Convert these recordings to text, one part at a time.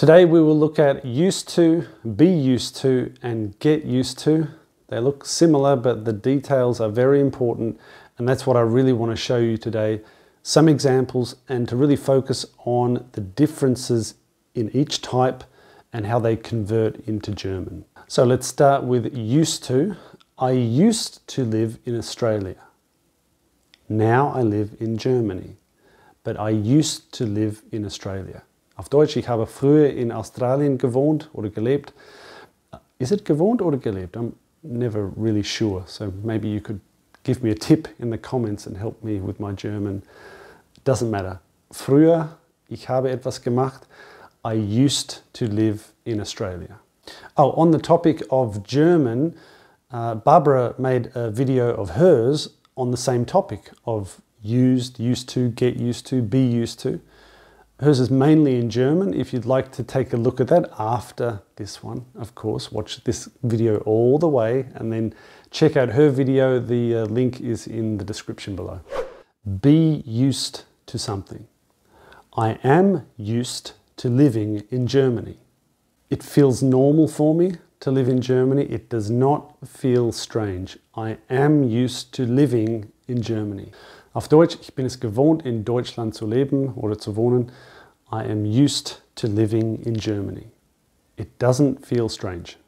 Today we will look at used to, be used to, and get used to. They look similar, but the details are very important, and that's what I really want to show you today. Some examples, and to really focus on the differences in each type and how they convert into German. So let's start with used to. I used to live in Australia. Now I live in Germany. But I used to live in Australia. Auf Deutsch, ich habe früher in Australien gewohnt oder gelebt. Is it gewohnt oder gelebt? I'm never really sure. So maybe you could give me a tip in the comments and help me with my German. Doesn't matter. Früher, ich habe etwas gemacht. I used to live in Australia. Oh, on the topic of German, Barbara made a video of hers on the same topic of used, used to, get used to, be used to. Hers is mainly in German. If you'd like to take a look at that after this one, of course, watch this video all the way and then check out her video. The link is in the description below. Be used to something. I am used to living in Germany. It feels normal for me to live in Germany. It does not feel strange. I am used to living in Germany. Auf Deutsch, ich bin es gewohnt, in Deutschland zu leben oder zu wohnen. I am used to living in Germany. It doesn't feel strange.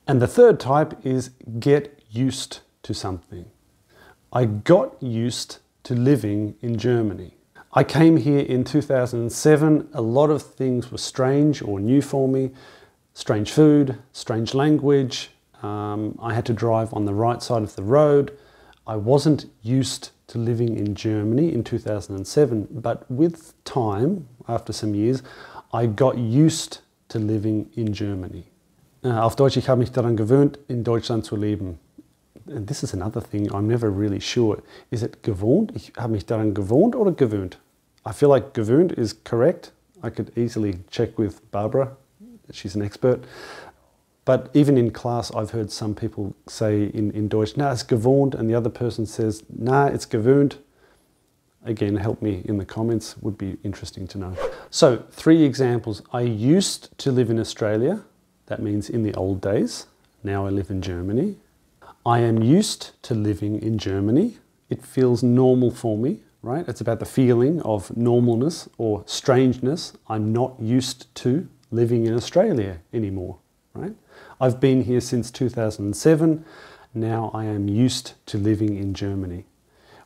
And the third type is get used to something. I got used to living in Germany. I came here in 2007. A lot of things were strange or new for me. Strange food, strange language. I had to drive on the right side of the road. I wasn't used to living in Germany in 2007, but with time, after some years, I got used to living in Germany. Auf Deutsch, ich habe mich daran gewöhnt, in Deutschland zu leben. And this is another thing, I'm never really sure. Is it gewohnt? Ich habe mich daran gewohnt oder gewöhnt? I feel like gewöhnt is correct. I could easily check with Barbara. She's an expert. But even in class, I've heard some people say in Deutsch, na, it's gewohnt, and the other person says, na, it's gewöhnt. Again, help me in the comments, would be interesting to know. So, 3 examples. I used to live in Australia. That means in the old days. Now I live in Germany. I am used to living in Germany. It feels normal for me, right? It's about the feeling of normalness or strangeness. I'm not used to living in Australia anymore, right? I've been here since 2007. Now I am used to living in Germany.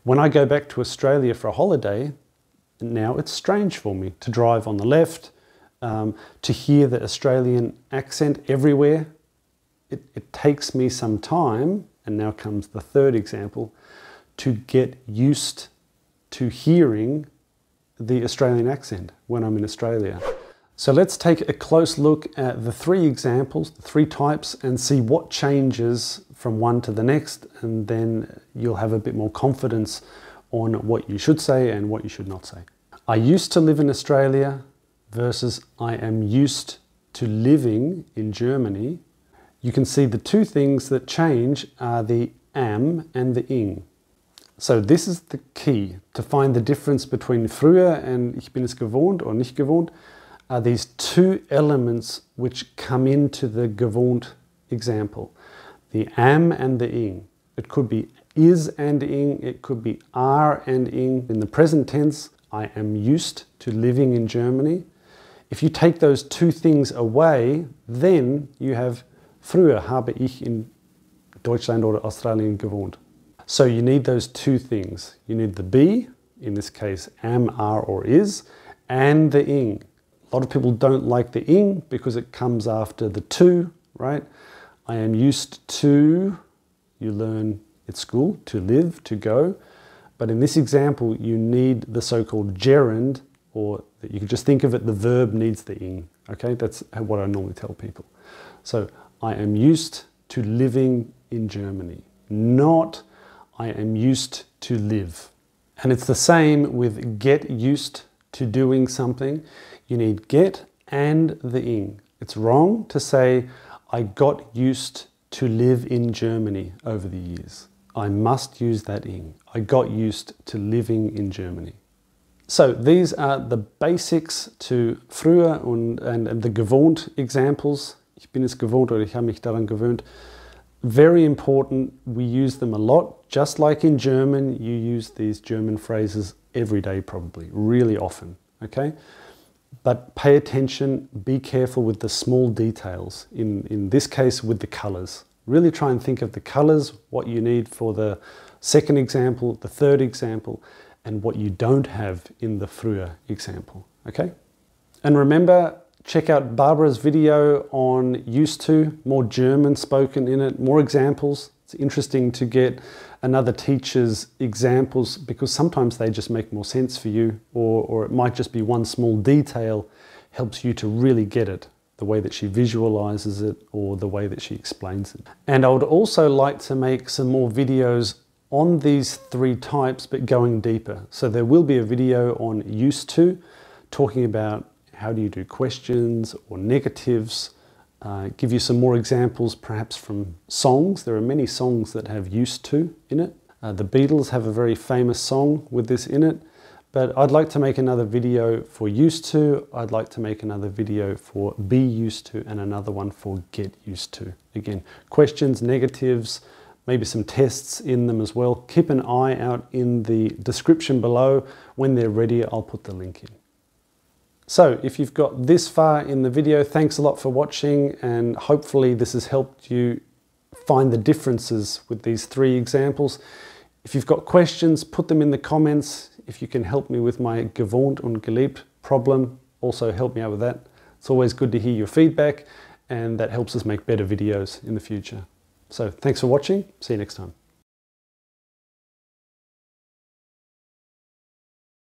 When I go back to Australia for a holiday, now it's strange for me to drive on the left, to hear the Australian accent everywhere. It takes me some time, and now comes the third example, to get used to hearing the Australian accent when I'm in Australia. So let's take a close look at the 3 examples, the 3 types, and see what changes from one to the next, and then you'll have a bit more confidence on what you should say and what you should not say. I used to live in Australia versus I am used to living in Germany. You can see the 2 things that change are the am and the ing. So this is the key to find the difference between früher and ich bin es gewohnt or nicht gewohnt. Are these 2 elements which come into the gewohnt example. The am and the ing. It could be is and ing, it could be are and ing. In the present tense, I am used to living in Germany. If you take those 2 things away, then you have früher habe ich in Deutschland oder Australien gewohnt. So you need those 2 things. You need the be, in this case am, are or is, and the ing. A lot of people don't like the ing because it comes after the to, right? I am used to, you learn at school, to live, to go. But in this example, you need the so-called gerund, or you can just think of it, the verb needs the ing, okay? That's what I normally tell people. So I am used to living in Germany, not I am used to live. And it's the same with get used to doing something. You need get and the ing. It's wrong to say, I got used to live in Germany over the years. I must use that ing. I got used to living in Germany. So these are the basics to früher und the gewohnt examples. Ich bin es gewohnt oder ich habe mich daran gewöhnt. Very important, we use them a lot. Just like in German, you use these German phrases every day probably, really often, okay? But pay attention, be careful with the small details, in this case with the colors. Really try and think of the colors, what you need for the second example, the third example, and what you don't have in the früher example, okay? And remember, check out Barbara's video on used to, more German spoken in it, more examples. It's interesting to get another teacher's examples because sometimes they just make more sense for you, or it might just be one small detail helps you to really get it, the way that she visualizes it or the way that she explains it. And I would also like to make some more videos on these three types but going deeper. So there will be a video on used to, talking about how do you do questions or negatives, give you some more examples perhaps from songs. There are many songs that have used to in it. The Beatles have a very famous song with this in it, but I'd like to make another video for used to, I'd like to make another video for be used to, and another one for get used to. Again, questions, negatives, maybe some tests in them as well. Keep an eye out in the description below. When they're ready, I'll put the link in. So if you've got this far in the video, thanks a lot for watching, and hopefully this has helped you find the differences with these three examples. If you've got questions, put them in the comments. If you can help me with my gewohnt und geliebt problem, also help me out with that. It's always good to hear your feedback, and that helps us make better videos in the future. So thanks for watching. See you next time.